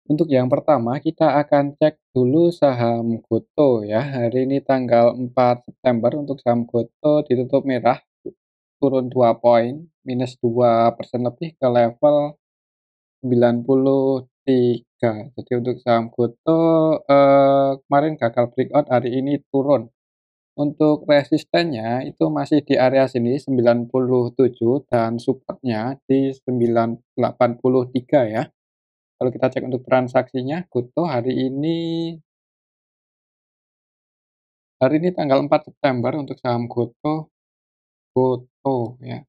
Untuk yang pertama, kita akan cek dulu saham Gotoh ya. Hari ini tanggal 4 September untuk saham Gotoh ditutup merah, turun 2 poin, minus 2% lebih ke level 93. Jadi untuk saham Gotoh, kemarin gagal breakout, hari ini turun. Untuk resistennya itu masih di area sini 97 dan supportnya di 83 ya. Kalau kita cek untuk transaksinya, Gotoh hari ini tanggal 4 September untuk saham Gotoh ya.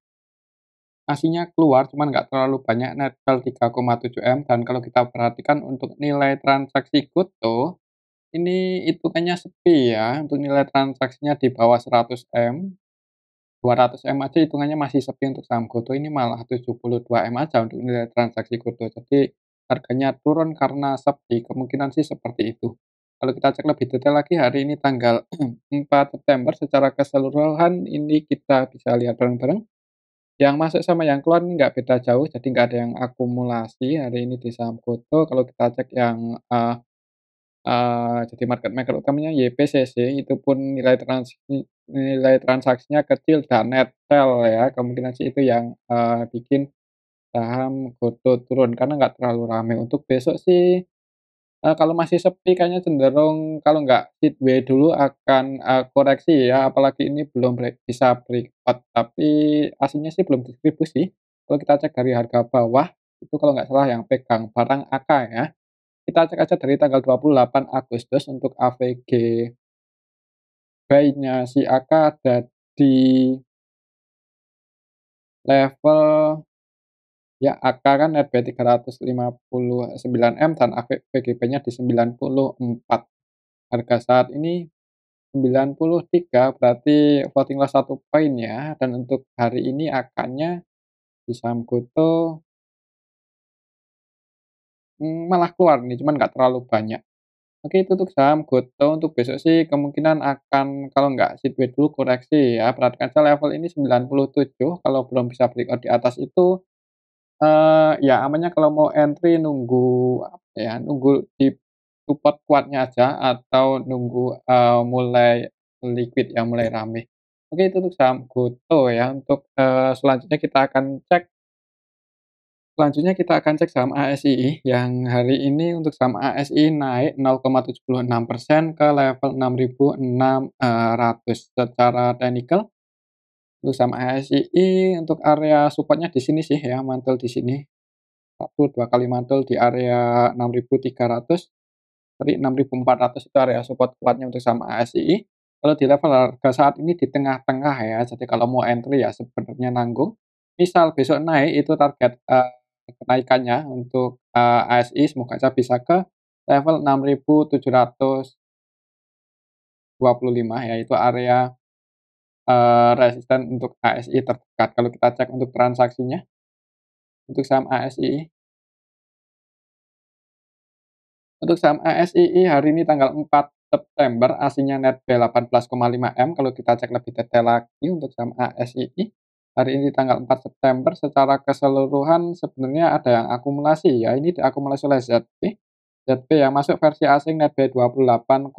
Ngasihnya keluar cuman nggak terlalu banyak, netral 3,7 M, dan kalau kita perhatikan untuk nilai transaksi Gotoh, ini hitungannya sepi ya, untuk nilai transaksinya di bawah 100 M, 200 M aja hitungannya masih sepi untuk saham Gotoh, ini malah 72 M aja untuk nilai transaksi Gotoh. Jadi harganya turun karena sepi, kemungkinan sih seperti itu. Kalau kita cek lebih detail lagi, hari ini tanggal 4 September secara keseluruhan ini kita bisa lihat bareng-bareng. Yang masuk sama yang keluar ini nggak beda jauh, jadi nggak ada yang akumulasi hari ini di saham Gotoh. Kalau kita cek yang, jadi market maker utamanya YPCC, itu pun nilai transaksinya kecil dan netral ya, kemungkinan sih itu yang, bikin saham Gotoh turun karena nggak terlalu ramai. Untuk besok sih, kalau masih sepi kayaknya cenderung kalau nggak sideways dulu akan, koreksi ya, apalagi ini belum bisa breakout, tapi aslinya sih belum distribusi. Kalau kita cek dari harga bawah, itu kalau nggak salah yang pegang barang AK ya. Kita cek aja dari tanggal 28 Agustus untuk AVG buy-nya si AK ada di level, ya AK kan net buy 359 M dan VGB-nya di 94. Harga saat ini 93, berarti floating loss 1 poin ya, dan untuk hari ini AK-nya di saham Gotoh, malah keluar nih, cuman nggak terlalu banyak. Oke, itu untuk saham Gotoh. Untuk besok sih kemungkinan akan kalau nggak sideways dulu koreksi ya, perhatikan aja level ini 97, kalau belum bisa breakout di atas itu, ya amannya kalau mau entry nunggu apa ya, nunggu di support kuatnya aja atau nunggu, mulai liquid ya, mulai rame. Oke, itu untuk saham Gotoh ya. Untuk, selanjutnya kita akan cek saham ASI yang hari ini untuk saham ASI naik 0,76% ke level 6.600 secara teknikal. Untuk saham ASI untuk area supportnya di sini sih ya, mantul di sini. 2 kali mantul di area 6.300, tadi 6.400 itu area support kuatnya untuk saham ASI. Kalau di level harga saat ini di tengah-tengah ya, jadi kalau mau entry ya sebenarnya nanggung. Misal besok naik itu target, kenaikannya untuk, ASI semoga aja bisa ke level 6.725 ya, itu area, resisten untuk ASI terdekat. Kalau kita cek untuk transaksinya, untuk saham ASI. Untuk saham ASII hari ini tanggal 4 September, aslinya net B 18,5 M. Kalau kita cek lebih detail lagi untuk saham ASII, hari ini tanggal 4 September secara keseluruhan sebenarnya ada yang akumulasi ya, ini diakumulasi oleh ZB. ZB yang masuk versi asing net B 28,1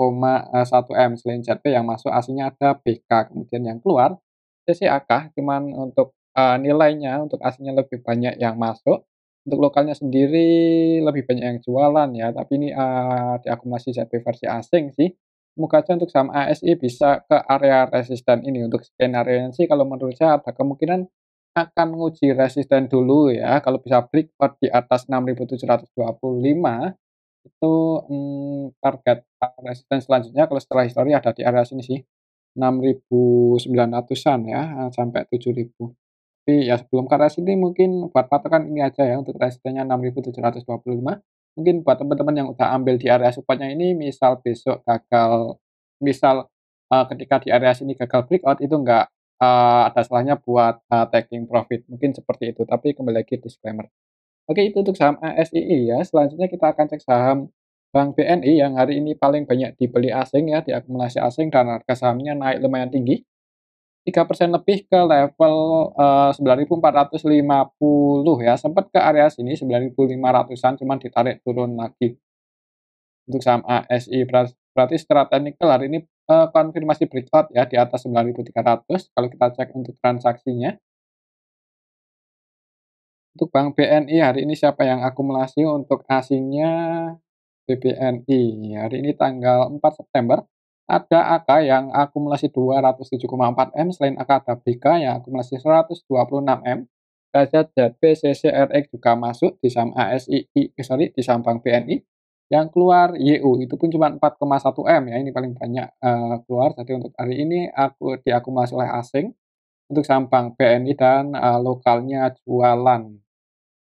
M. Selain ZB yang masuk aslinya ada BK, kemudian yang keluar CCAK, cuman untuk, nilainya untuk aslinya lebih banyak yang masuk. Untuk lokalnya sendiri lebih banyak yang jualan ya, tapi ini, diakumulasi ZB versi asing sih. Semoga aja untuk saham ASI bisa ke area resisten ini. Untuk skenarionya sih kalau menurut saya ada kemungkinan akan menguji resisten dulu ya, kalau bisa breakout di atas 6.725 itu, target, resisten selanjutnya kalau setelah histori ada di area sini sih, 6.900-an ya, sampai 7.000. Tapi ya sebelum ke arah sini mungkin buat patokan ini aja ya untuk resistennya 6.725. Mungkin buat teman-teman yang udah ambil di area supportnya ini misal besok gagal, misal, ketika di area sini gagal breakout itu nggak, ada salahnya buat, taking profit, mungkin seperti itu. Tapi kembali lagi disclaimer. Oke, itu untuk saham ASII ya. Selanjutnya kita akan cek saham Bank BNI yang hari ini paling banyak dibeli asing ya, diakumulasi asing dan harga sahamnya naik lumayan tinggi. 3% lebih ke level, 9.450 ya, sempat ke area sini 9.500-an cuman ditarik turun lagi untuk saham ASI. Berarti secara teknikal hari ini, konfirmasi breakout ya di atas 9.300 kalau kita cek untuk transaksinya. Untuk Bank BNI hari ini siapa yang akumulasi untuk asingnya BBNI. Hari ini tanggal 4 September, ada AK yang akumulasi 207,4 M, selain AK ada BK yang akumulasi 126 M. KZZP, CCRX juga masuk di saham ASII, sorry, di saham Bank BNI. Yang keluar YU itu pun cuma 4,1 M ya, ini paling banyak keluar. Jadi untuk hari ini aku diakumulasi oleh asing untuk saham Bank BNI dan lokalnya jualan.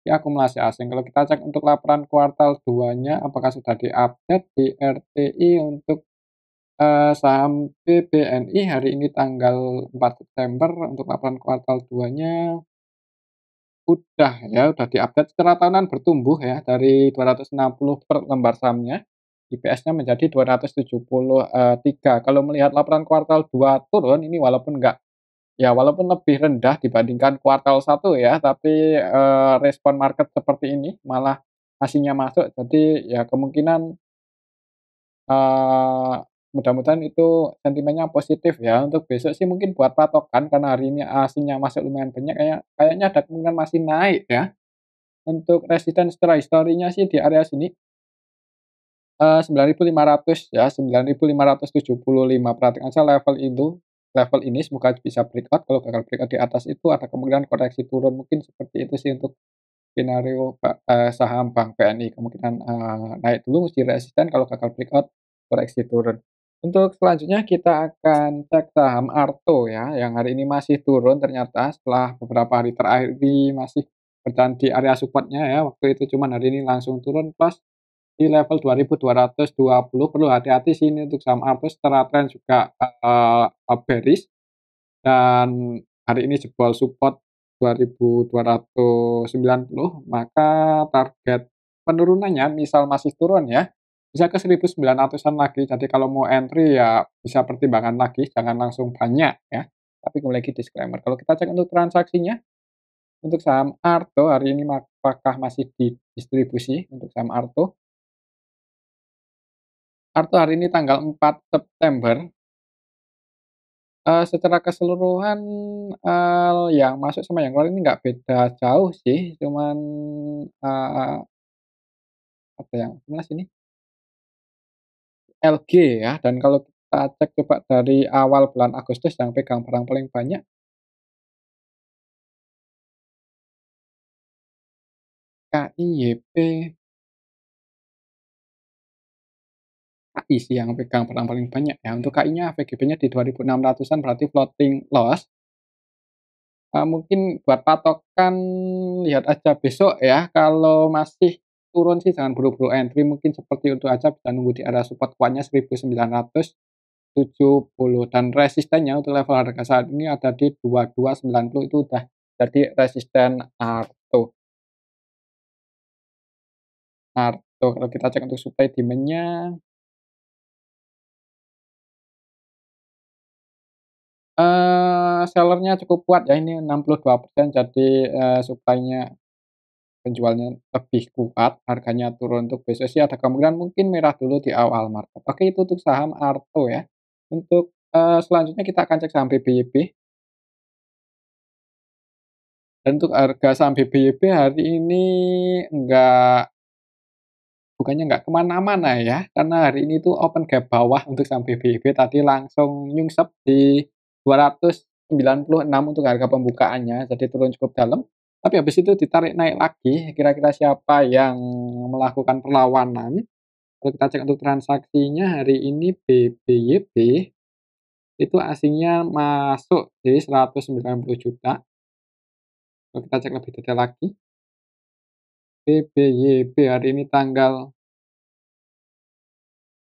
Ya, akumulasi asing. Kalau kita cek untuk laporan kuartal 2-nya apakah sudah diupdate di RTI untuk, saham BBNI hari ini tanggal 4 September untuk laporan kuartal 2-nya udah ya, udah diupdate secara tahunan bertumbuh ya dari 260 per lembar sahamnya, IPS-nya menjadi 273. Kalau melihat laporan kuartal 2 turun ini walaupun nggak ya walaupun lebih rendah dibandingkan kuartal 1 ya, tapi, respon market seperti ini, malah asingnya masuk. Jadi ya kemungkinan, eee, mudah-mudahan itu sentimennya positif ya. Untuk besok sih mungkin buat patokan karena hari ini asingnya masuk lumayan banyak, kayaknya ada kemungkinan masih naik ya. Untuk resisten secara historinya sih di area sini, 9.500 ya, 9.575. Perhatikan aja level ini semoga bisa breakout, kalau gagal breakout di atas itu ada kemungkinan koreksi turun, mungkin seperti itu sih untuk skenario saham Bank BNI, kemungkinan, naik dulu mesti resisten, kalau gagal breakout koreksi turun. Untuk selanjutnya kita akan cek saham Arto ya, yang hari ini masih turun ternyata setelah beberapa hari terakhir ini masih bertahan di area support-nya ya, waktu itu cuman hari ini langsung turun plus di level 2.220. Perlu hati-hati sini untuk saham Apple secara tren juga, bearish dan hari ini jebol support 2.290, maka target penurunannya misal masih turun ya, bisa ke 1.900-an lagi. Jadi kalau mau entry ya bisa pertimbangan lagi, jangan langsung banyak ya. Tapi kembali lagi disclaimer, kalau kita cek untuk transaksinya, untuk saham Arto hari ini apakah masih didistribusi untuk saham Arto? Arto hari ini tanggal 4 September, secara keseluruhan, yang masuk sama yang keluar ini nggak beda jauh sih, cuman, eee, apa yang mana sini, LG ya, dan kalau kita cek coba dari awal bulan Agustus yang pegang barang paling banyak KIYP, KI sih yang pegang barang paling banyak ya. Untuk KI-nya VGB-nya di 2.600-an berarti floating loss. Mungkin buat patokan lihat aja besok ya, kalau masih turun sih jangan buru-buru entry, mungkin seperti itu aja bisa nunggu di area support kuatnya 1.970 dan resistennya untuk level harga saat ini ada di 2290 itu udah jadi resisten Arto. Arto kalau kita cek untuk supply demand-nya, seller-nya cukup kuat ya ini 62% jadi, supply-nya penjualnya lebih kuat, harganya turun untuk besok sih ada kemungkinan mungkin merah dulu di awal market. Oke itu untuk saham Arto ya. Untuk, selanjutnya kita akan cek saham BBYB dan untuk harga saham BBYB hari ini enggak bukannya nggak kemana-mana ya, karena hari ini tuh open gap bawah untuk saham BBYB tadi langsung nyungsep di 296 untuk harga pembukaannya, jadi turun cukup dalam. Tapi habis itu ditarik naik lagi, kira-kira siapa yang melakukan perlawanan? Kalau kita cek untuk transaksinya hari ini BBYB itu asingnya masuk di 190 juta. Kalau kita cek lebih detail lagi, BBYB hari ini tanggal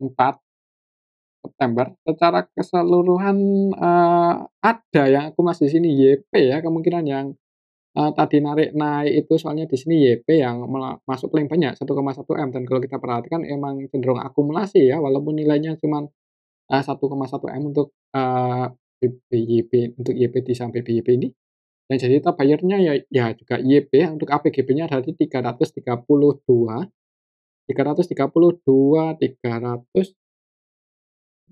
4 September, secara keseluruhan, ada yang aku masih di sini YP ya, kemungkinan yang, tadi naik itu soalnya di sini YP yang masuk paling banyak 1,1 M dan kalau kita perhatikan emang cenderung akumulasi ya, walaupun nilainya cuman, 1,1 M untuk, BYP untuk YP di saham BYP ini, yang jadi top buyer-nya ya juga YP, untuk APGB-nya ada di 332, 332, 300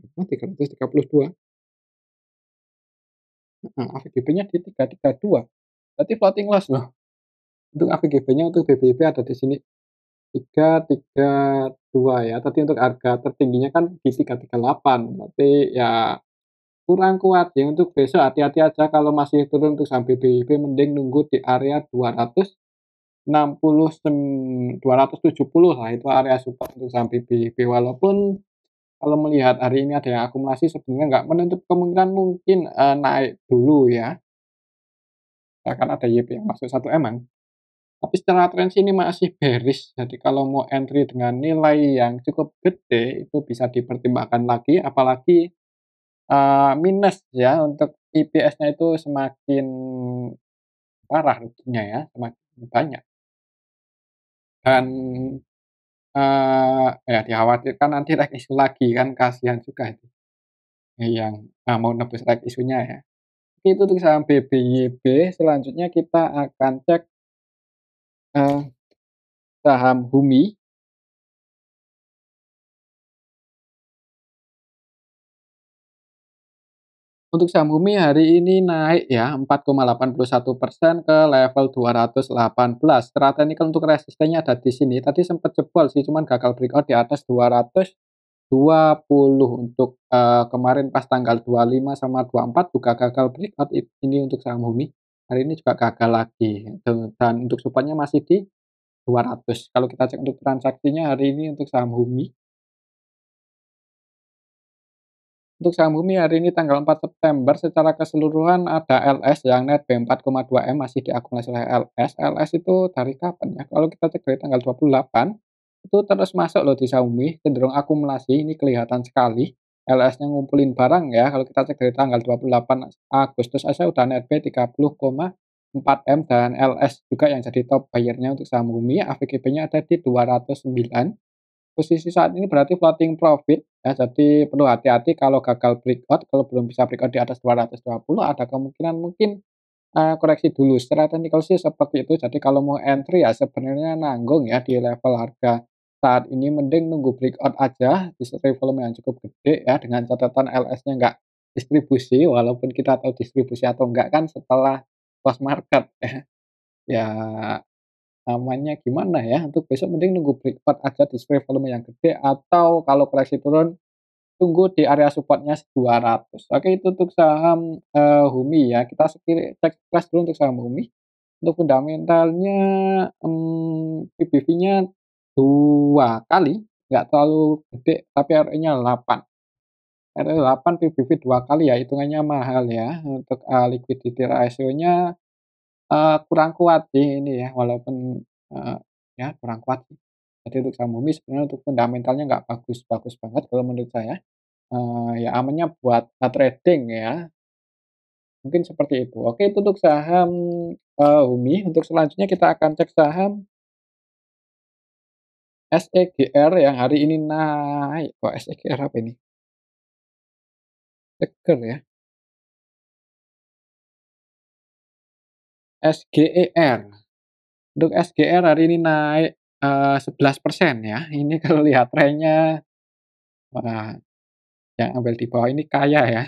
berapa, 332, heeh, APGB-nya di 332, berarti floating loss loh. Untuk APGB-nya untuk BBYP ada di sini 332 ya, tadi untuk harga tertingginya kan di 338, berarti ya kurang kuat ya. Untuk besok hati-hati aja kalau masih turun untuk saham BBYP, mending nunggu di area 270 lah, itu area support untuk saham BBYP. Walaupun kalau melihat hari ini ada yang akumulasi, sebenarnya nggak menutup kemungkinan mungkin, naik dulu ya, akan ada YP yang masuk 1 M-an. Tapi secara tren sih ini masih bearish, jadi kalau mau entry dengan nilai yang cukup gede, itu bisa dipertimbangkan lagi, apalagi, minus ya, untuk IPS-nya itu semakin parah ruginya ya, semakin banyak. Dan, ya dikhawatirkan nanti naik isu lagi kan, kasihan juga itu, yang, mau nebus naik isunya ya. Itu untuk saham BBYP, selanjutnya kita akan cek, eee, saham HUMI. Untuk saham Bumi hari ini naik ya 4,81% ke level 218. Secara teknikal untuk resistennya ada di sini. Tadi sempat jebol sih, cuman gagal breakout di atas 220. Untuk, kemarin pas tanggal 25 sama 24 juga gagal breakout ini untuk saham Bumi. Hari ini juga gagal lagi dan untuk supportnya masih di 200. Kalau kita cek untuk transaksinya hari ini untuk saham Bumi. Untuk saham Bumi hari ini tanggal 4 September secara keseluruhan ada LS yang net B4,2 M masih diakumulasi oleh LS. LS itu dari kapan ya? Kalau kita cek dari tanggal 28 itu terus masuk loh di saham Bumi, cenderung akumulasi, ini kelihatan sekali. LS-nya ngumpulin barang ya, kalau kita cek dari tanggal 28 Agustus aja udah net B 30,4 M dan LS juga yang jadi top buyer-nya untuk saham Bumi. AVGB-nya ada di 209. Posisi saat ini berarti floating profit ya, jadi perlu hati-hati kalau gagal breakout, kalau belum bisa breakout di atas 220 ada kemungkinan mungkin, koreksi dulu. Secara teknikal sih seperti itu, jadi kalau mau entry ya sebenarnya nanggung ya di level harga saat ini, mending nunggu breakout aja di volume yang cukup gede ya, dengan catatan LS-nya nggak distribusi, walaupun kita tahu distribusi atau enggak kan setelah close market ya. Ya namanya gimana ya, untuk besok mending nunggu breakout aja di volume yang gede atau kalau koreksi turun, tunggu di area supportnya 200. Oke itu untuk saham, HUMI ya, kita cek sekilas dulu untuk saham HUMI. Untuk fundamentalnya, PBV-nya 2 kali, nggak terlalu gede tapi ROE-nya 8. ROE 8, PBV 2 kali ya, hitungannya mahal ya. Untuk, liquidity ratio-nya kurang kuat sih ini ya, walaupun, eee, ya kurang kuat sih. Jadi untuk saham Bumi sebenarnya untuk fundamentalnya nggak bagus-bagus banget kalau menurut saya, ya amannya buat, trading ya, mungkin seperti itu. Oke itu untuk saham, Bumi, untuk selanjutnya kita akan cek saham SEGR yang hari ini naik. Kok SEGR apa ini? Seger ya, SGER. Untuk SGR hari ini naik, 11% ya. Ini kalau lihat trennya, wah yang ambil di bawah ini kaya ya,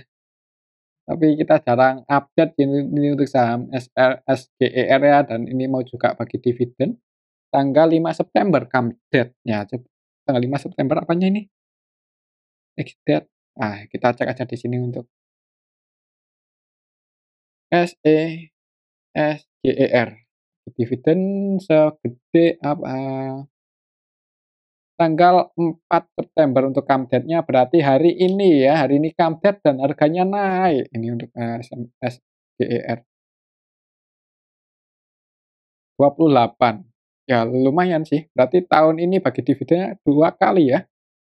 tapi kita jarang update ini untuk saham SGER ya, dan ini mau juga bagi dividen tanggal 5 September come date-nya, tanggal 5 September apanya ini? Next date. Nah, kita cek aja di sini untuk SGER. Dividen segede apa? Tanggal 4 September untuk come date-nya berarti hari ini ya, hari ini come date dan harganya naik ini untuk, SGER. 28. Ya lumayan sih, berarti tahun ini bagi dividennya 2 kali ya,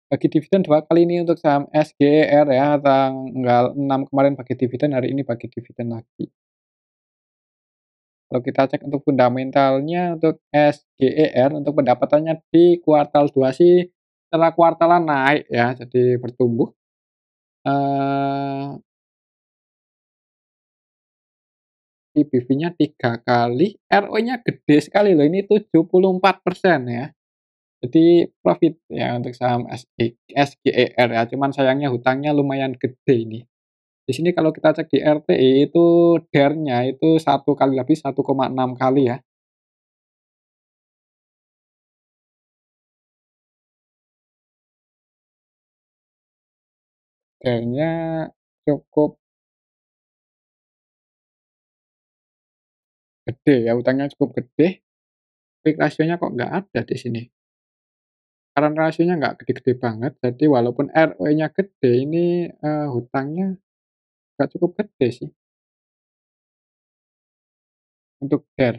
bagi dividen 2 kali ini untuk saham SGR ya, tanggal 6 kemarin bagi dividen, hari ini bagi dividen lagi. Kalau kita cek untuk fundamentalnya untuk SGER, untuk pendapatannya di kuartal 2 sih setelah kuartalan naik ya, jadi bertumbuh. Eee PBV-nya 3 kali, ROE-nya gede sekali loh, ini 74% ya. Jadi profit ya untuk saham SGER ya, cuman sayangnya hutangnya lumayan gede ini. Di sini kalau kita cek di RTI itu DER-nya itu 1 kali lebih, 1,6 kali ya. DER-nya cukup gede ya, hutangnya cukup gede, quick ratio-nya kok nggak ada di sini. Current ratio-nya nggak gede-gede banget, jadi walaupun ROE-nya gede, ini, hutangnya nggak cukup gede sih untuk DER.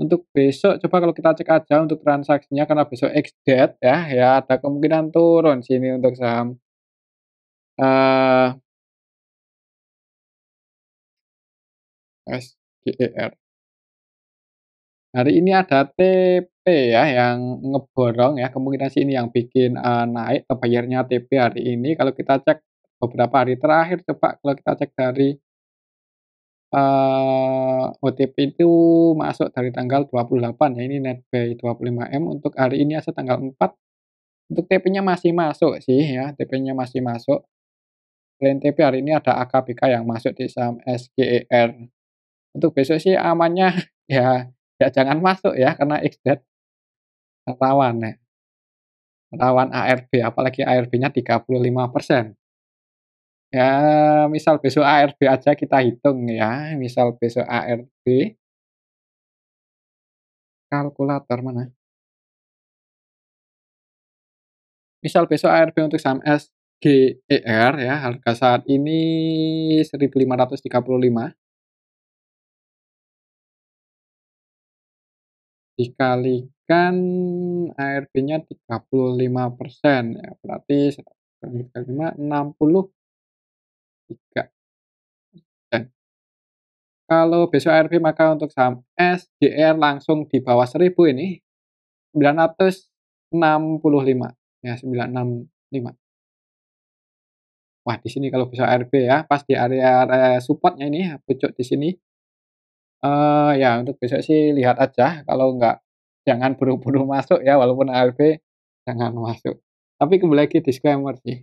Untuk besok coba kalau kita cek aja untuk transaksinya karena besok ex-date ya, ya ada kemungkinan turun sini untuk saham, eee, SGER. Hari ini ada TP ya yang ngeborong ya, kemungkinan sih ini yang bikin, naik terbayarnya TP hari ini. Kalau kita cek beberapa hari terakhir coba kalau kita cek dari, OTP itu masuk dari tanggal 28 ya, ini netbuy 25M untuk hari ini aja tanggal 4, untuk TP-nya masih masuk sih ya, TP-nya masih masuk. Selain TP hari ini ada AKBK yang masuk di saham SGER. Untuk besok sih amannya ya ya jangan masuk ya karena XDAT rawan ya, rawan ARB apalagi ARB-nya 35%. Ya misal besok ARB aja kita hitung ya, misal besok ARB, kalkulator mana? Misal besok ARB untuk saham SGER ya, harga saat ini 1.535 dikalikan ARB-nya 35% ya, berarti 35, 63. Kalau besok ARB maka untuk saham SGR langsung di bawah 1.000 ini 965 ya, 965. Wah, di sini kalau besok ARB ya, pas di area-area support-nya ini pucuk di sini, ya untuk besok sih lihat aja, kalau enggak jangan buru-buru masuk ya, walaupun ARB jangan masuk. Tapi kembali lagi disclaimer sih.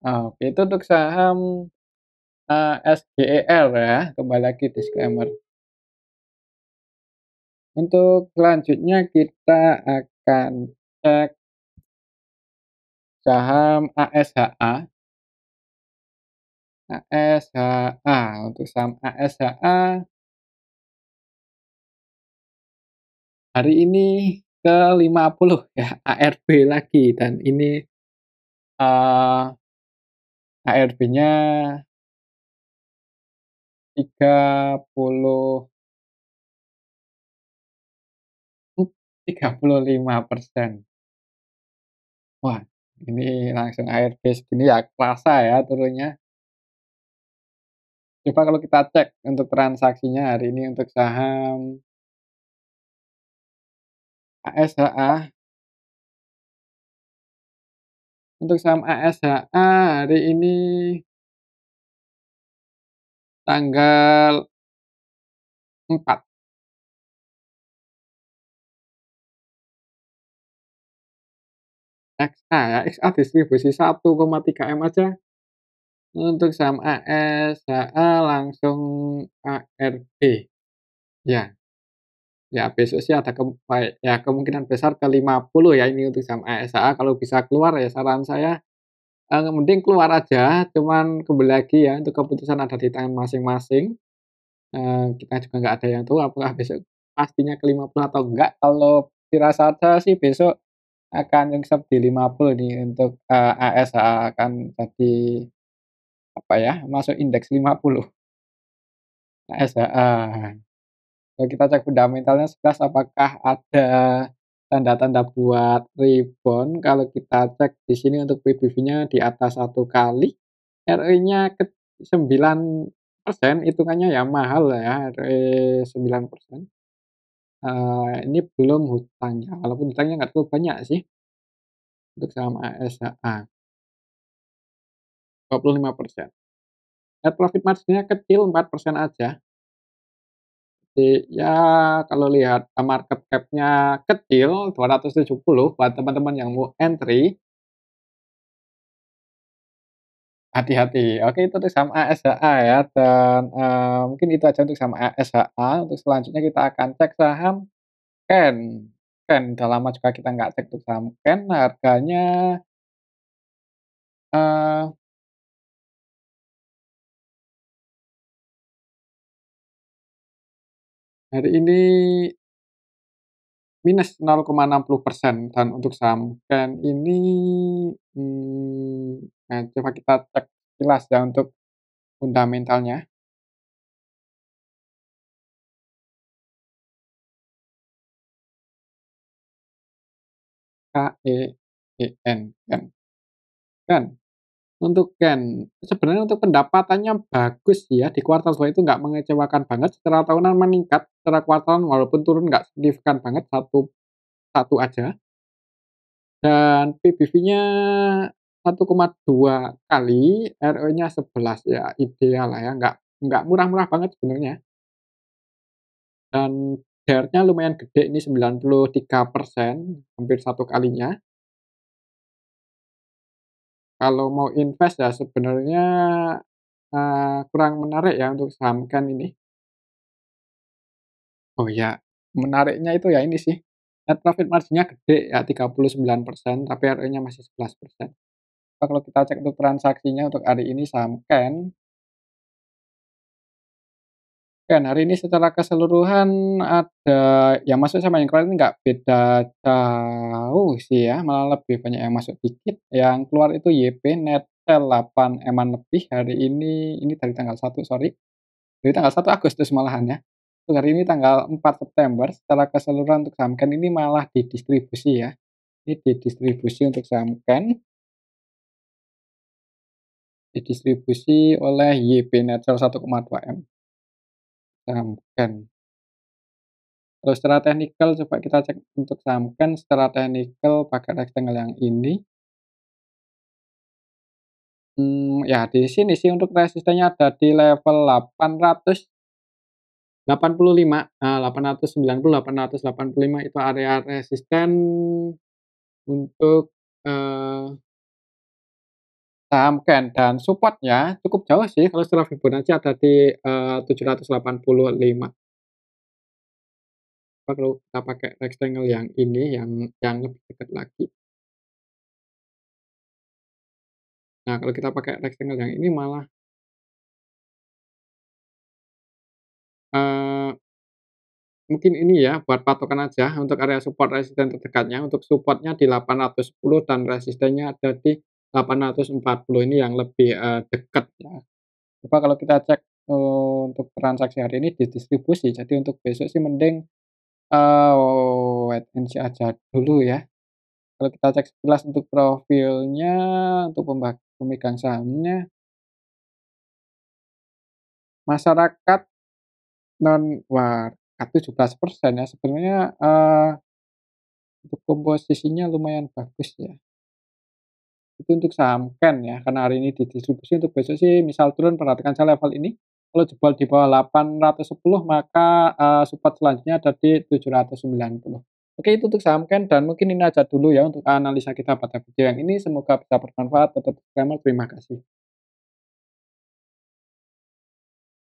Oke, itu untuk saham, SGER ya, kembali lagi disclaimer. Untuk selanjutnya kita akan cek saham ASHA. ASHA, untuk saham ASHA hari ini ke-50 ya, ARB lagi dan ini, ARB-nya 30 35%. Wah, ini langsung ARB segini ya kerasa ya turunnya. Coba kalau kita cek untuk transaksinya hari ini untuk saham ASHA, untuk saham ASHA hari ini tanggal 4 XA ya, XA distribusi 1,3 M aja untuk saham ASHA langsung ARB. Ya, ya besok sih ada ya kemungkinan besar ke 50 ya ini untuk saham ASHA kalau bisa keluar ya saran saya, mending keluar aja, cuman kembali lagi ya untuk keputusan ada di tangan masing-masing, kita juga nggak ada yang tahu apakah besok pastinya ke 50 atau enggak, kalau firasat saya sih besok akan nyungsep di 50 nih untuk, ASHA akan jadi, apa ya, masuk indeks 50 ASHA. Kalau kita cek fundamentalnya sekilas apakah ada tanda-tanda buat rebound, kalau kita cek di sini untuk PBV-nya di atas 1 kali, ROE-nya 9%, hitungannya ya mahal ya, ROE 9%. Ini belum hutangnya, walaupun hutangnya nggak terlalu banyak sih untuk saham ASHA, 25%. Net profit margin-nya kecil 4% aja. Ya kalau lihat, market cap-nya kecil 270 buat teman-teman yang mau entry, hati-hati. Oke itu untuk saham ASHA ya dan, mungkin itu aja untuk saham ASHA. Untuk selanjutnya kita akan cek saham Ken. Ken, udah lama juga kita nggak cek untuk saham Ken, harganya, eee, hari ini minus 0,60% dan untuk saham Ken ini, nah coba kita cek sekilas ya untuk fundamentalnya, KEEN, Ken. Ken, untuk Ken, sebenarnya untuk pendapatannya bagus ya, di kuartal 2 itu nggak mengecewakan banget, secara tahunan meningkat, secara kuartalan walaupun turun nggak signifikan banget, satu satu aja, dan PBV-nya 1,2 kali, ROE-nya 11 ya ideal lah ya, nggak murah-murah banget sebenarnya, dan DER-nya lumayan gede ini 93%, hampir satu kalinya. Kalau mau invest ya sebenarnya, kurang menarik ya untuk saham Ken ini. Oh ya, menariknya itu ya ini sih, net profit margin-nya gede ya 39%, tapi ROE-nya masih 11%. Kalau kita cek untuk transaksinya untuk hari ini saham Ken, hari ini secara keseluruhan ada yang masuk sama yang keluar ini nggak beda jauh sih ya, malah lebih banyak yang masuk dikit, yang keluar itu YP Nettel 8 eman lebih hari ini dari tanggal 1 sorry, dari tanggal 1 Agustus malahan ya. Untuk hari ini tanggal 4 September secara keseluruhan untuk saham Ken ini malah didistribusi ya, ini didistribusi untuk saham Ken, didistribusi oleh YP Nettel 1,2 M, saham Ken. Kalau secara teknikal coba kita cek untuk saham Ken secara teknikal pakai rectangle yang ini, ya di sini sih untuk resistennya ada di level 885, 890, 885 itu area resisten untuk, saham Ken dan support-nya cukup jauh sih kalau secara Fibonacci ada di, 785. Kalau kita pakai rectangle yang ini yang lebih dekat lagi. Nah kalau kita pakai rectangle yang ini malah, eee mungkin ini ya, buat patokan aja untuk area support resisten terdekatnya, untuk supportnya di 810 dan resistennya ada di 840, ini yang lebih, dekat ya. Coba kalau kita cek, untuk transaksi hari ini didistribusi, jadi untuk besok sih mending, wait and see aja dulu ya. Kalau kita cek sekilas untuk profilnya, untuk pemegang sahamnya, masyarakat wah, 17% ya, sebenarnya, untuk komposisinya lumayan bagus ya. Itu untuk saham Ken ya, karena hari ini didistribusi, untuk besok sih misal turun perhatikan saja level ini, kalau jebol di bawah 810 maka, support selanjutnya ada di 790. Oke itu untuk saham Ken dan mungkin ini aja dulu ya untuk analisa kita pada video yang ini, semoga bisa bermanfaat. Tetap disclaimer, terima kasih.